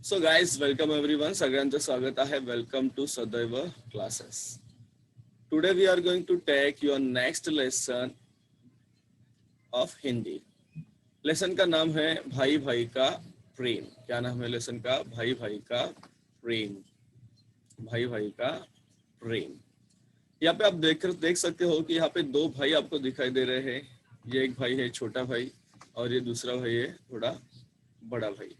So guys, welcome everyone. सगळ्यांचं स्वागत आहे. Welcome to Sadaiv classes. Today we are going to take your next lesson of Hindi. Lesson का नाम है भाई भाई का प्रेम. क्या नाम है लेसन का? भाई भाई का प्रेम. भाई भाई का प्रेम. यहाँ पे आप देख सकते हो कि यहाँ पे दो भाई आपको दिखाई दे रहे हैं. ये एक भाई है छोटा भाई और ये दूसरा भाई है थोड़ा बड़ा भाई.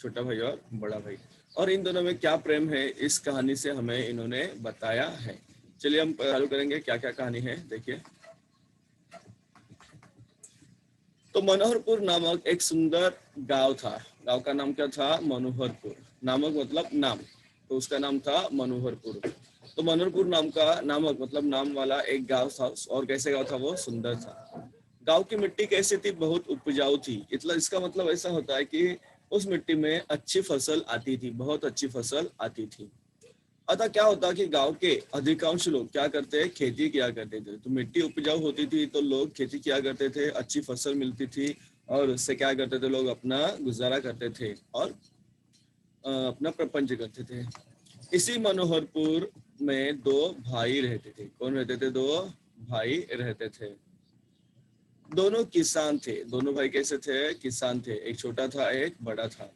छोटा भाई और बड़ा भाई. और इन दोनों में क्या प्रेम है इस कहानी से हमें इन्होंने बताया है. चलिए हम चालू करेंगे क्या क्या कहानी है. देखिए, तो मनोहरपुर नामक एक सुंदर गांव था. गांव का नाम क्या था? मनोहरपुर. नामक मतलब नाम, तो उसका नाम था मनोहरपुर. तो मनोहरपुर नाम का नामक मतलब नाम वाला एक गांव था. और कैसे गांव था वो? सुंदर था. गांव की मिट्टी कैसी थी? बहुत उपजाऊ थी. इसका मतलब ऐसा होता है कि उस मिट्टी में अच्छी फसल आती थी, बहुत अच्छी फसल आती थी. अतः क्या होता कि गांव के अधिकांश लोग क्या करते हैं? खेती किया करते थे. तो मिट्टी उपजाऊ होती थी तो लोग खेती किया करते थे, अच्छी फसल मिलती थी और उससे क्या करते थे? लोग अपना गुजारा करते थे और अपना प्रपंच करते थे. इसी मनोहरपुर में दो भाई रहते थे. कौन रहते थे? दो भाई रहते थे. दोनों किसान थे. दोनों भाई कैसे थे? किसान थे. एक छोटा था, एक बड़ा था.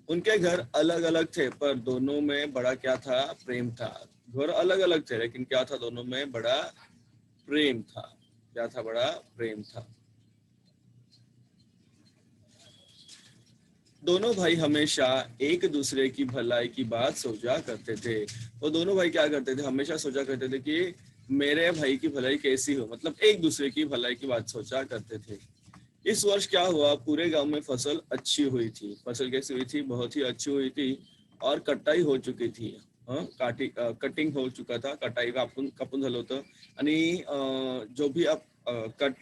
उनके घर अलग अलग थे पर दोनों में बड़ा क्या था? प्रेम था. घर अलग अलग थे लेकिन क्या था? दोनों में बड़ा प्रेम था. क्या था? बड़ा प्रेम था. दोनों भाई हमेशा एक दूसरे की भलाई की बात सोचा करते थे. वो दोनों भाई क्या करते थे? हमेशा सोचा करते थे कि मेरे भाई की भलाई कैसी हो, मतलब एक दूसरे की भलाई की बात सोचा करते थे. इस वर्ष क्या हुआ? पूरे गांव में फसल अच्छी हुई थी. फसल कैसी हुई थी? बहुत ही अच्छी हुई थी. और कटाई हो चुकी थी. कटिंग हो चुका था. कटाई कापून कापून झालं होतं. आणि जो भी आप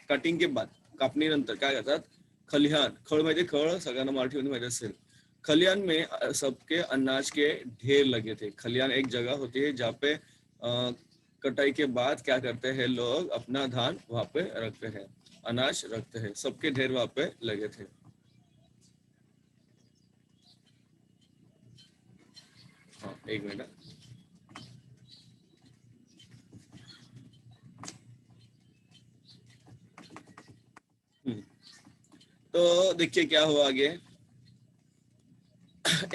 कटिंग के बाद कापणीनंतर काय करतात? खलिहान. खळ माहिती? खळ सगळ्यांना मराठीमध्ये माहिती असेल. खलिहान में सबके अनाज के ढेर लगे थे. खलिहान एक जगह होती है जहाँ पे कटाई के बाद क्या करते हैं? लोग अपना धान वहां पे रखते हैं, अनाज रखते हैं. सबके ढेर वहां पे लगे थे. हाँ, एक मिनट. हम्म, तो देखिए क्या हुआ आगे.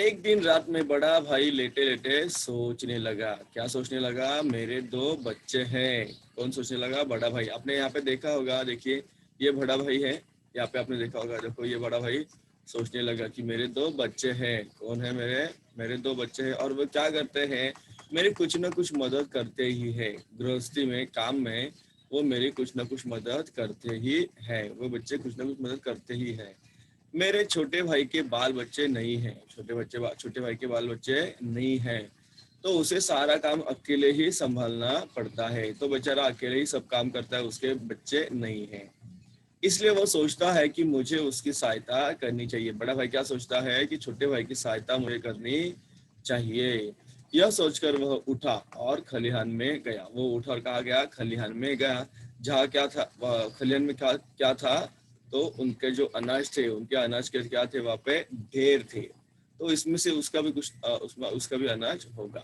एक दिन रात में बड़ा भाई लेटे लेटे सोचने लगा. क्या सोचने लगा? मेरे दो बच्चे हैं. कौन सोचने लगा? बड़ा भाई. आपने यहाँ पे देखा होगा. देखिए, ये बड़ा भाई है. यहाँ पे आपने देखा होगा. देखो, ये बड़ा भाई सोचने लगा कि मेरे दो बच्चे हैं. कौन है? मेरे मेरे दो बच्चे हैं और वो क्या करते हैं? मेरी कुछ ना कुछ मदद करते ही है. गृहस्थी में, काम में वो मेरी कुछ ना कुछ मदद करते ही है. वो बच्चे कुछ ना कुछ मदद करते ही है. मेरे छोटे भाई के बाल बच्चे नहीं हैं. छोटे भाई के बाल बच्चे नहीं हैं. तो उसे सारा काम अकेले ही संभालना पड़ता है. तो बेचारा अकेले ही सब काम करता है. उसके बच्चे नहीं हैं. इसलिए वो सोचता है कि मुझे उसकी सहायता करनी चाहिए. बड़ा भाई क्या सोचता है? कि छोटे भाई की सहायता मुझे करनी चाहिए. यह सोचकर वह उठा और खलिहान में गया. वो उठा और कहा गया? खलिहान में गया. जहाँ क्या था? खलिहान में क्या क्या था? तो उनके जो अनाज थे, उनके अनाज के क्या थे? वहां पे ढेर थे. तो इसमें से उसका भी कुछ उसमें उसका भी अनाज होगा.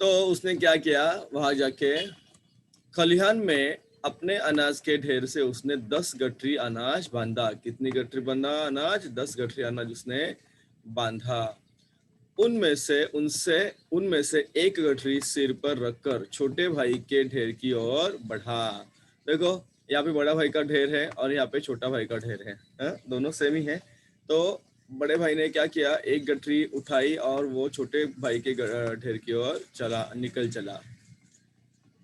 तो उसने क्या किया? वहां जाके खलिहान में अपने अनाज के ढेर से उसने 10 गठरी अनाज बांधा. कितनी गठरी बांधा अनाज? 10 गठरी अनाज उसने बांधा. उनमें से एक गठरी सिर पर रखकर छोटे भाई के ढेर की ओर बढ़ा. देखो, यहाँ पे बड़ा भाई का ढेर है और यहाँ पे छोटा भाई का ढेर है. दोनों सेम ही है. तो बड़े भाई ने क्या किया? एक गठरी उठाई और वो छोटे भाई के ढेर की ओर निकल चला.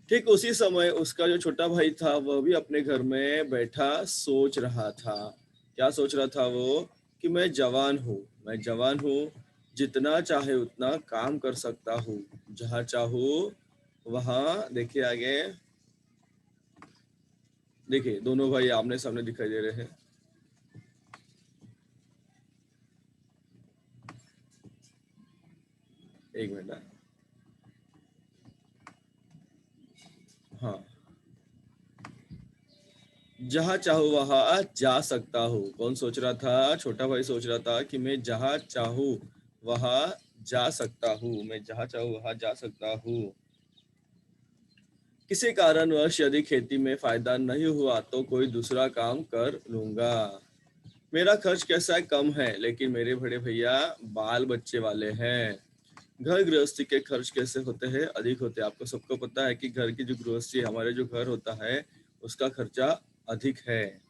ठीक उसी समय उसका जो छोटा भाई था वह भी अपने घर में बैठा सोच रहा था. क्या सोच रहा था वो? कि मैं जवान हूँ, जितना चाहे उतना काम कर सकता हूँ, जहाँ चाहूँ वहाँ. देखिए आगे. देखिए, दोनों भाई आमने सामने दिखाई दे रहे हैं. एक मिनट. हाँ, जहाँ चाहूँ वहाँ जा सकता हूँ। कौन सोच रहा था? छोटा भाई सोच रहा था कि मैं जहाँ चाहूँ वहाँ जा सकता हूँ, मैं जहाँ चाहूँ वहाँ जा सकता हूँ। किसी कारणवश यदि खेती में फायदा नहीं हुआ तो कोई दूसरा काम कर लूंगा। मेरा खर्च कैसा है? कम है, लेकिन मेरे बड़े भैया बाल बच्चे वाले हैं। घर गृहस्थी के खर्च कैसे होते हैं? अधिक होते हैं। आपको सबको पता है कि घर की जो गृहस्थी हमारे जो घर होता है उसका खर्चा अधिक है।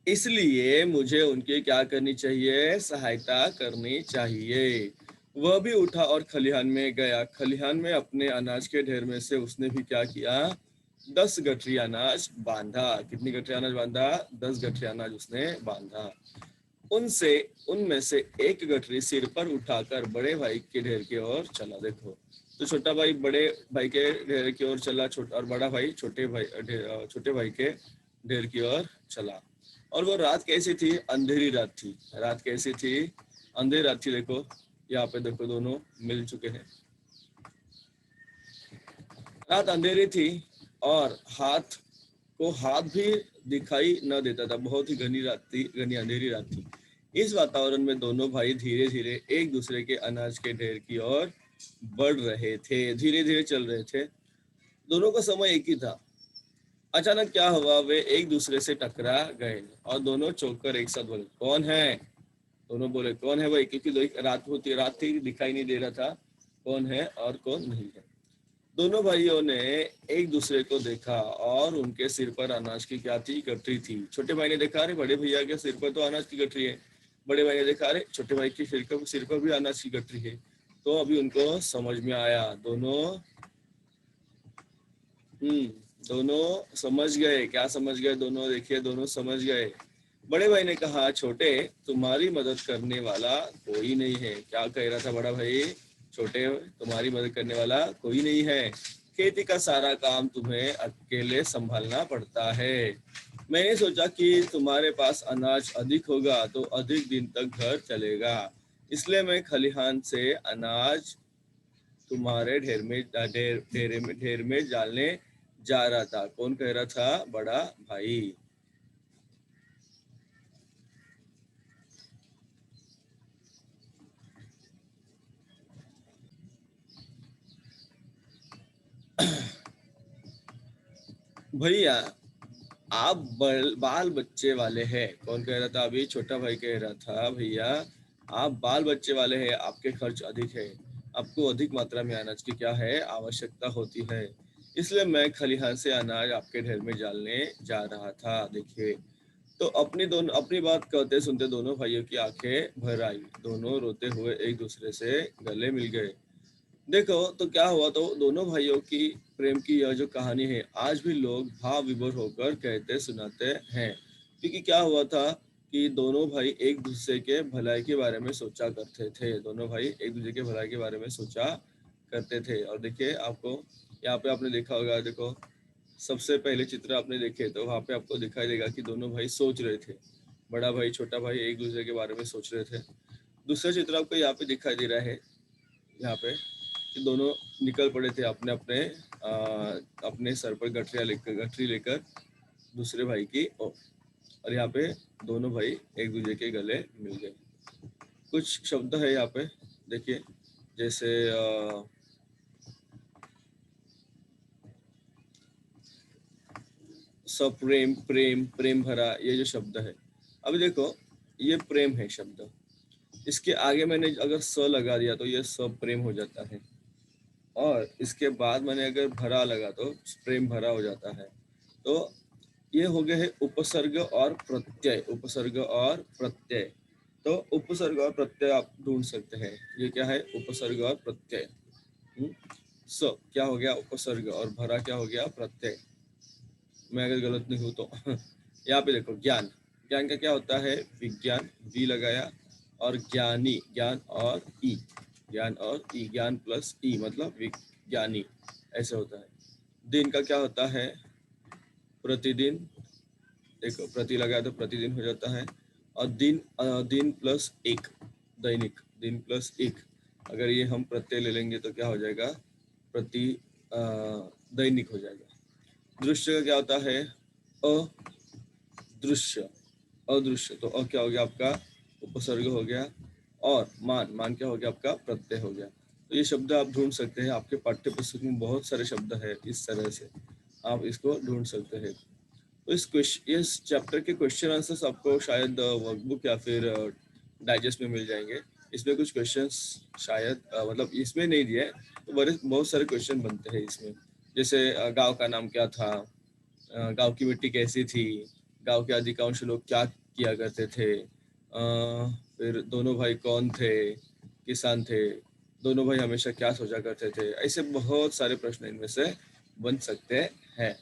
इसलिए मुझे उनकी क्या करनी चाहिए? सहायता करनी चाहिए। वह भी उठा और खलिहान में गया। खलिहान में अपने अनाज के ढेर में से उसने भी क्या किया? 10 गठरी अनाज बांधा। कितनी गठरी अनाज बांधा? 10 गठरी अनाज उसने बांधा। उनसे उनमें से एक गठरी सिर पर उठाकर बड़े भाई के ढेर की ओर चला। देखो, तो छोटा भाई बड़े भाई के ढेर की ओर चला, छोटा और बड़ा भाई छोटे भाई के ढेर की ओर चला। और वो रात कैसी थी? अंधेरी रात थी। रात कैसी थी? अंधेरी रात थी। देखो यहाँ पे, देखो दोनों मिल चुके हैं। रात अंधेरी थी और हाथ भी दिखाई न देता था। बहुत ही घनी रात थी, घनी अंधेरी रात थी। इस वातावरण में दोनों भाई धीरे धीरे एक दूसरे के अनाज के ढेर की ओर बढ़ रहे थे। धीरे धीरे चल रहे थे। दोनों का समय एक ही था। अचानक क्या हुआ? वे एक दूसरे से टकरा गए और दोनों चौंक कर एक साथ बोले, कौन है? दोनों बोले, कौन है भाई? क्योंकि रात थी, दिखाई नहीं दे रहा था कौन है और कौन नहीं है। दोनों भाइयों ने एक दूसरे को देखा और उनके सिर पर अनाज की क्या थी? गठरी थी। छोटे भाई ने देखा, अरे बड़े भैया के सिर पर तो अनाज की गठरी है। बड़े भाई ने देखा, अरे छोटे भाई के सिर पर भी अनाज की गठरी है। तो अभी उनको समझ में आया। हम्म दोनों समझ गए। क्या समझ गए दोनों? देखिए, दोनों समझ गए। बड़े भाई ने कहा, छोटे, तुम्हारी मदद करने वाला कोई नहीं है। क्या कह रहा था बड़ा भाई? छोटे, तुम्हारी मदद करने वाला कोई नहीं है। खेती का सारा काम तुम्हें अकेले संभालना पड़ता है। मैंने सोचा कि तुम्हारे पास अनाज अधिक होगा तो अधिक दिन तक घर चलेगा, इसलिए मैं खलिहान से अनाज तुम्हारे ढेर में डालने जा रहा था। कौन कह रहा था? बड़ा भाई। भैया, आप बाल बच्चे वाले हैं। कौन कह रहा था? अभी छोटा भाई कह रहा था, भैया आप बाल बच्चे वाले हैं, आपके खर्च अधिक है, आपको अधिक मात्रा में अनाज की क्या है? आवश्यकता होती है, इसलिए मैं खलिहान से अनाज आपके ढेर में डालने जा रहा था। देखिए, तो अपनी बात कहते सुनते दोनों भाइयों की आंखें भर आई। दोनों रोते हुए एक दूसरे से गले मिल गए। देखो तो क्या हुआ, तो दोनों भाइयों की प्रेम की यह जो कहानी है आज भी लोग भाव विभोर होकर कहते सुनाते हैं। क्योंकि क्या हुआ था कि दोनों भाई एक दूसरे के भलाई के बारे में सोचा करते थे। दोनों भाई एक दूसरे के भलाई के बारे में सोचा करते थे। और देखिए, आपको यहाँ पे आपने देखा होगा, देखो सबसे पहले चित्र आपने देखे तो वहाँ पे आपको दिखाई देगा कि दोनों भाई सोच रहे थे। बड़ा भाई छोटा भाई एक दूसरे के बारे में सोच रहे थे। दूसरा चित्र आपको यहाँ पे दिखाई दे रहा है, यहाँ पे कि दोनों निकल पड़े थे अपने सर पर गठरी लेकर दूसरे भाई की ओर। और यहाँ पे दोनों भाई एक दूसरे के गले मिल गए। कुछ शब्द है यहाँ पे, देखिए, जैसे सप्रेम, प्रेम, प्रेम भरा, ये जो शब्द है। अभी देखो, ये प्रेम है शब्द। इसके आगे मैंने अगर स लगा दिया तो ये सब प्रेम हो जाता है। और इसके बाद मैंने अगर भरा लगा तो प्रेम भरा हो जाता है। तो ये हो गए है उपसर्ग और प्रत्यय। उपसर्ग और प्रत्यय। तो उपसर्ग और प्रत्यय आप ढूंढ सकते हैं। ये क्या है? उपसर्ग और प्रत्यय। हम्म? स क्या हो गया? उपसर्ग। और भरा क्या हो गया? प्रत्यय। मैं अगर गलत नहीं हूँ तो यहाँ पे देखो, ज्ञान। ज्ञान का क्या होता है? विज्ञान, वी लगाया, और ज्ञानी, ज्ञान और ई। ज्ञान और ई, ज्ञान प्लस ई मतलब विज्ञानी, ऐसे होता है। दिन का क्या होता है? प्रतिदिन। देखो, प्रति लगाया तो प्रतिदिन हो जाता है। और दिन प्लस एक, दैनिक, दिन प्लस एक। अगर ये हम प्रत्यय ले लेंगे तो क्या हो जाएगा? प्रति दैनिक हो जाएगा। दृश्य का क्या होता है? अदृश्य। अदृश्य तो क्या हो गया आपका? उपसर्ग हो गया। और मान, मान क्या हो गया आपका? प्रत्यय हो गया। तो ये शब्द आप ढूंढ सकते हैं, आपके पाठ्य पुस्तक में बहुत सारे शब्द है, इस तरह से आप इसको ढूंढ सकते हैं। तो इस चैप्टर के क्वेश्चन आंसर्स आपको शायद वर्कबुक या फिर डाइजेस्ट में मिल जाएंगे। इसमें कुछ क्वेश्चंस शायद मतलब इसमें नहीं दिए, तो बड़े बहुत सारे क्वेश्चन बनते हैं इसमें। जैसे गांव का नाम क्या था, गांव की मिट्टी कैसी थी, गांव के अधिकांश लोग क्या किया करते थे, फिर दोनों भाई कौन थे, किसान थे, दोनों भाई हमेशा क्या सोचा करते थे। ऐसे बहुत सारे प्रश्न इनमें से बन सकते हैं।